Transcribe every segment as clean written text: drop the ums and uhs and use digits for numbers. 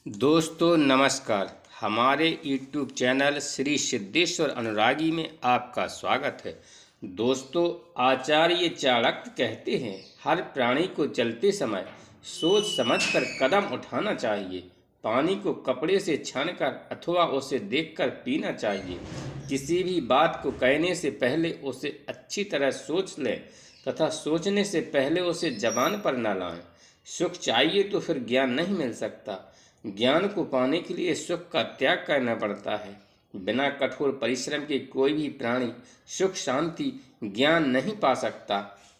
दोस्तों नमस्कार। हमारे YouTube चैनल श्री सिद्धेश्वर अनुरागी में आपका स्वागत है। दोस्तों, आचार्य चाणक्य कहते हैं, हर प्राणी को चलते समय सोच समझकर कदम उठाना चाहिए। पानी को कपड़े से छानकर अथवा उसे देखकर पीना चाहिए। किसी भी बात को कहने से पहले उसे अच्छी तरह सोच लें तथा सोचने से पहले उसे जबान पर न लाएं। सुख चाहिए तो फिर ज्ञान नहीं मिल सकता। ज्ञान को पाने के लिए सुख का त्याग करना पड़ता है। बिना कठोर परिश्रम के कोई भी प्राणी सुख शांति ज्ञान नहीं पा सकता।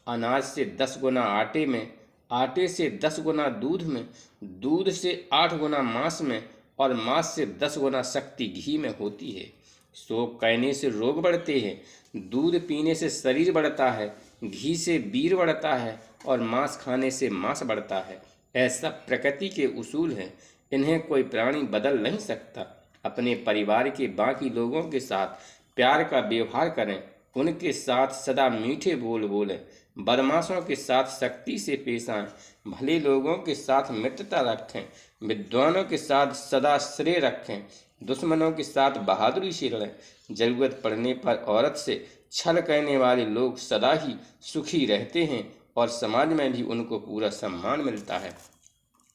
अनाज से 10 गुना आटे में, आटे से 10 गुना दूध में, दूध से 8 गुना मांस में और मांस से 10 गुना शक्ति घी में होती है। शोक कहने से रोग बढ़ते हैं, दूध पीने से शरीर बढ़ता है, घी से वीर बढ़ता है और मांस खाने से मांस बढ़ता है। ऐसा प्रकृति के उसूल हैं, इन्हें कोई प्राणी बदल नहीं सकता। अपने परिवार के बाकी लोगों के साथ प्यार का व्यवहार करें, उनके साथ सदा मीठे बोल बोलें, बदमाशों के साथ सख्ती से पेश आएं, भले लोगों के साथ मित्रता रखें, विद्वानों के साथ सदा श्रेय रखें, दुश्मनों के साथ बहादुरी से लड़ें। जरूरत पड़ने पर औरत से छल करने वाले लोग सदा ही सुखी रहते हैं और समाज में भी उनको पूरा सम्मान मिलता है।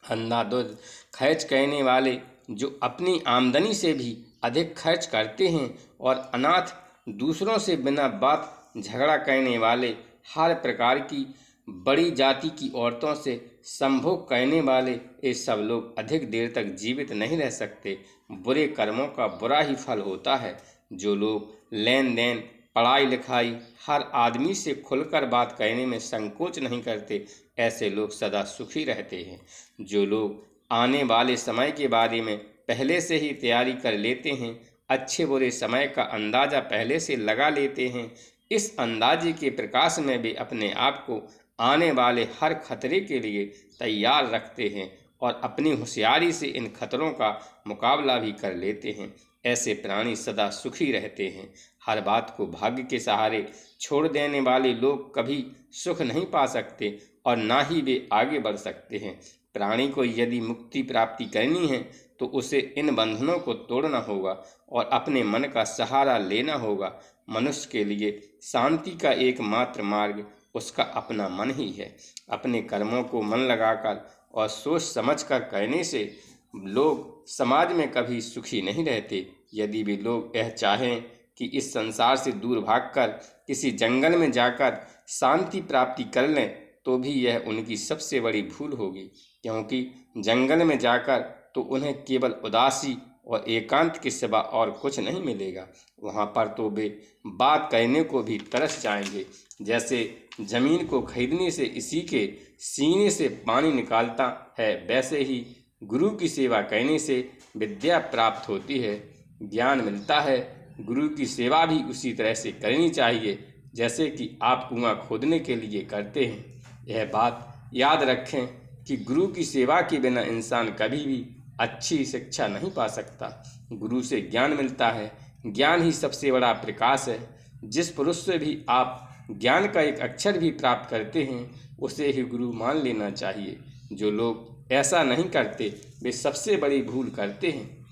अंधाधुंध खर्च करने वाले जो अपनी आमदनी से भी अधिक खर्च करते हैं और अनाथ दूसरों से बिना बात झगड़ा करने वाले, हर प्रकार की बड़ी जाति की औरतों से संभोग करने वाले, ये सब लोग अधिक देर तक जीवित नहीं रह सकते। बुरे कर्मों का बुरा ही फल होता है। जो लोग लेन देन, पढ़ाई लिखाई, हर आदमी से खुलकर बात करने में संकोच नहीं करते, ऐसे लोग सदा सुखी रहते हैं। जो लोग आने वाले समय के बारे में पहले से ही तैयारी कर लेते हैं, अच्छे बुरे समय का अंदाज़ा पहले से लगा लेते हैं, इस अंदाजे के प्रकाश में भी अपने आप को आने वाले हर खतरे के लिए तैयार रखते हैं और अपनी होशियारी से इन खतरों का मुकाबला भी कर लेते हैं। ऐसे प्राणी सदा सुखी रहते हैं। हर बात को भाग्य के सहारे छोड़ देने वाले लोग कभी सुख नहीं पा सकते और ना ही वे आगे बढ़ सकते हैं। प्राणी को यदि मुक्ति प्राप्ति करनी है तो उसे इन बंधनों को तोड़ना होगा और अपने मन का सहारा लेना होगा। मनुष्य के लिए शांति का एकमात्र मार्ग उसका अपना मन ही है। अपने कर्मों को मन लगाकर और सोच समझकर करने से लोग समाज में कभी सुखी नहीं रहते। यदि भी लोग यह चाहें कि इस संसार से दूर भागकर किसी जंगल में जाकर शांति प्राप्ति कर लें, तो भी यह उनकी सबसे बड़ी भूल होगी, क्योंकि जंगल में जाकर तो उन्हें केवल उदासी और एकांत के सिवा और कुछ नहीं मिलेगा। वहाँ पर तो वे बात कहने को भी तरस जाएंगे। जैसे जमीन को खरीदने से इसी के सीने से पानी निकालता है, वैसे ही गुरु की सेवा करने से विद्या प्राप्त होती है, ज्ञान मिलता है। गुरु की सेवा भी उसी तरह से करनी चाहिए जैसे कि आप कुआं खोदने के लिए करते हैं। यह बात याद रखें कि गुरु की सेवा के बिना इंसान कभी भी अच्छी शिक्षा नहीं पा सकता। गुरु से ज्ञान मिलता है, ज्ञान ही सबसे बड़ा प्रकाश है। जिस पुरुष से भी आप ज्ञान का एक अक्षर भी प्राप्त करते हैं, उसे ही गुरु मान लेना चाहिए। जो लोग ऐसा नहीं करते, वे सबसे बड़ी भूल करते हैं।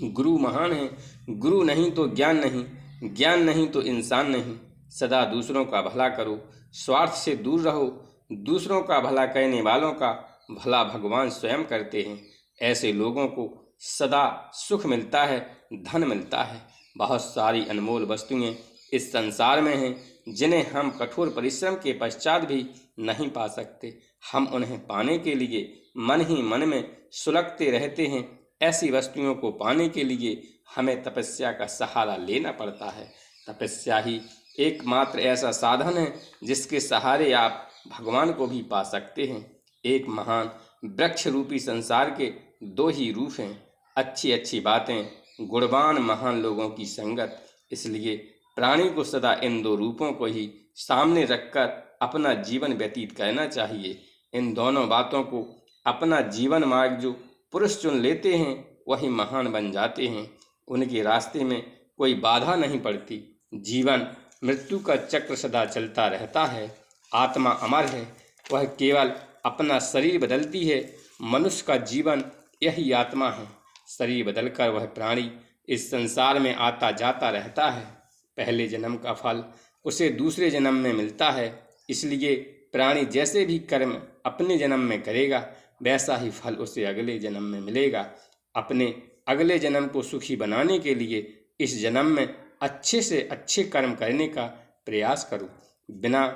गुरु महान है, गुरु नहीं तो ज्ञान नहीं, ज्ञान नहीं तो इंसान नहीं। सदा दूसरों का भला करो, स्वार्थ से दूर रहो। दूसरों का भला करने वालों का भला भगवान स्वयं करते हैं। ऐसे लोगों को सदा सुख मिलता है, धन मिलता है। बहुत सारी अनमोल वस्तुएं इस संसार में हैं जिन्हें हम कठोर परिश्रम के पश्चात भी नहीं पा सकते। हम उन्हें पाने के लिए मन ही मन में सुलगते रहते हैं। ऐसी वस्तुओं को पाने के लिए हमें तपस्या का सहारा लेना पड़ता है। तपस्या ही एकमात्र ऐसा साधन है जिसके सहारे आप भगवान को भी पा सकते हैं। एक महान वृक्ष रूपी संसार के दो ही रूप हैं, अच्छी अच्छी बातें, गुणवान महान लोगों की संगत। इसलिए प्राणी को सदा इन दो रूपों को ही सामने रखकर अपना जीवन व्यतीत करना चाहिए। इन दोनों बातों को अपना जीवन मार्ग जो पुरुष चुन लेते हैं, वही महान बन जाते हैं। उनके रास्ते में कोई बाधा नहीं पड़ती। जीवन मृत्यु का चक्र सदा चलता रहता है। आत्मा अमर है, वह केवल अपना शरीर बदलती है। मनुष्य का जीवन यही आत्मा है। शरीर बदलकर वह प्राणी इस संसार में आता जाता रहता है। पहले जन्म का फल उसे दूसरे जन्म में मिलता है। इसलिए प्राणी जैसे भी कर्म अपने जन्म में करेगा, वैसा ही फल उसे अगले जन्म में मिलेगा। अपने अगले जन्म को सुखी बनाने के लिए इस जन्म में अच्छे से अच्छे कर्म करने का प्रयास करो। बिना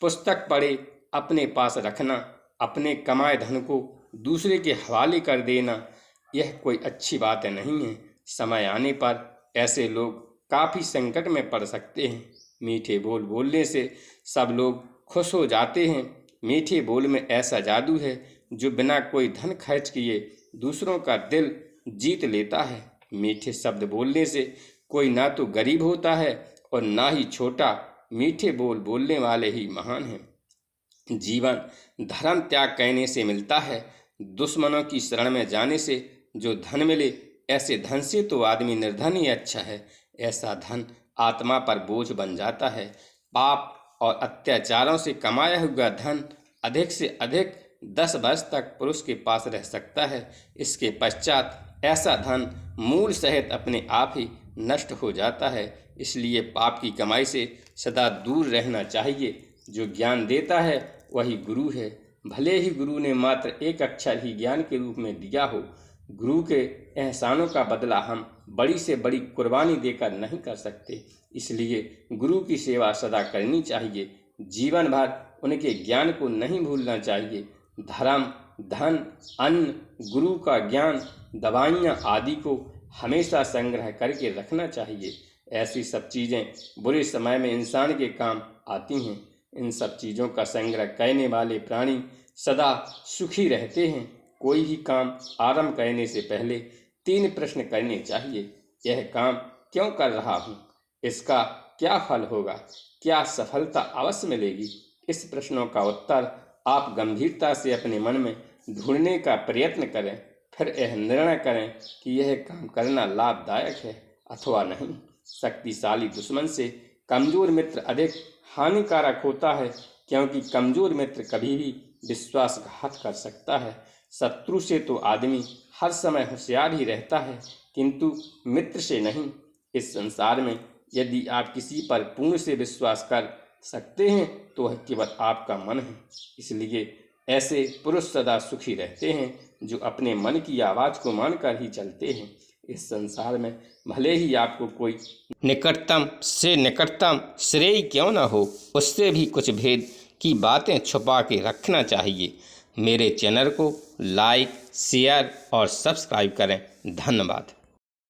पुस्तक पढ़े अपने पास रखना, अपने कमाए धन को दूसरे के हवाले कर देना, यह कोई अच्छी बात नहीं है। समय आने पर ऐसे लोग काफ़ी संकट में पड़ सकते हैं। मीठे बोल बोलने से सब लोग खुश हो जाते हैं। मीठे बोल में ऐसा जादू है जो बिना कोई धन खर्च किए दूसरों का दिल जीत लेता है। मीठे शब्द बोलने से कोई ना तो गरीब होता है और ना ही छोटा। मीठे बोल बोलने वाले ही महान हैं। जीवन धर्म त्याग करने से मिलता है। दुश्मनों की शरण में जाने से जो धन मिले, ऐसे धन से तो आदमी निर्धन ही अच्छा है। ऐसा धन आत्मा पर बोझ बन जाता है। पाप और अत्याचारों से कमाया हुआ धन अधिक से अधिक 10 वर्ष तक पुरुष के पास रह सकता है। इसके पश्चात ऐसा धन मूल सहित अपने आप ही नष्ट हो जाता है। इसलिए पाप की कमाई से सदा दूर रहना चाहिए। जो ज्ञान देता है वही गुरु है। भले ही गुरु ने मात्र एक अक्षर ही ज्ञान के रूप में दिया हो, गुरु के एहसानों का बदला हम बड़ी से बड़ी कुर्बानी देकर नहीं कर सकते। इसलिए गुरु की सेवा सदा करनी चाहिए। जीवन भर उनके ज्ञान को नहीं भूलना चाहिए। धर्म, धन, अन्न, गुरु का ज्ञान, दवाइयाँ आदि को हमेशा संग्रह करके रखना चाहिए। ऐसी सब चीज़ें बुरे समय में इंसान के काम आती हैं। इन सब चीज़ों का संग्रह करने वाले प्राणी सदा सुखी रहते हैं। कोई भी काम आरंभ करने से पहले 3 प्रश्न करने चाहिए। यह काम क्यों कर रहा हूँ? इसका क्या फल होगा? क्या सफलता अवश्य मिलेगी? इस प्रश्नों का उत्तर आप गंभीरता से अपने मन में ढूंढने का प्रयत्न करें। फिर यह निर्णय करें कि यह काम करना लाभदायक है अथवा नहीं। शक्तिशाली दुश्मन से कमजोर मित्र अधिक हानिकारक होता है, क्योंकि कमजोर मित्र कभी भी विश्वासघात कर सकता है। शत्रु से तो आदमी हर समय होशियार ही रहता है, किंतु मित्र से नहीं। इस संसार में यदि आप किसी पर पूर्ण से विश्वास कर सकते हैं तो वह केवल आपका मन है। इसलिए ऐसे पुरुष सदा सुखी रहते हैं जो अपने मन की आवाज़ को मानकर ही चलते हैं। इस संसार में भले ही आपको कोई निकटतम से निकटतम श्रेय क्यों न हो, उससे भी कुछ भेद की बातें छुपा के रखना चाहिए। मेरे चैनल को लाइक, शेयर और सब्सक्राइब करें। धन्यवाद।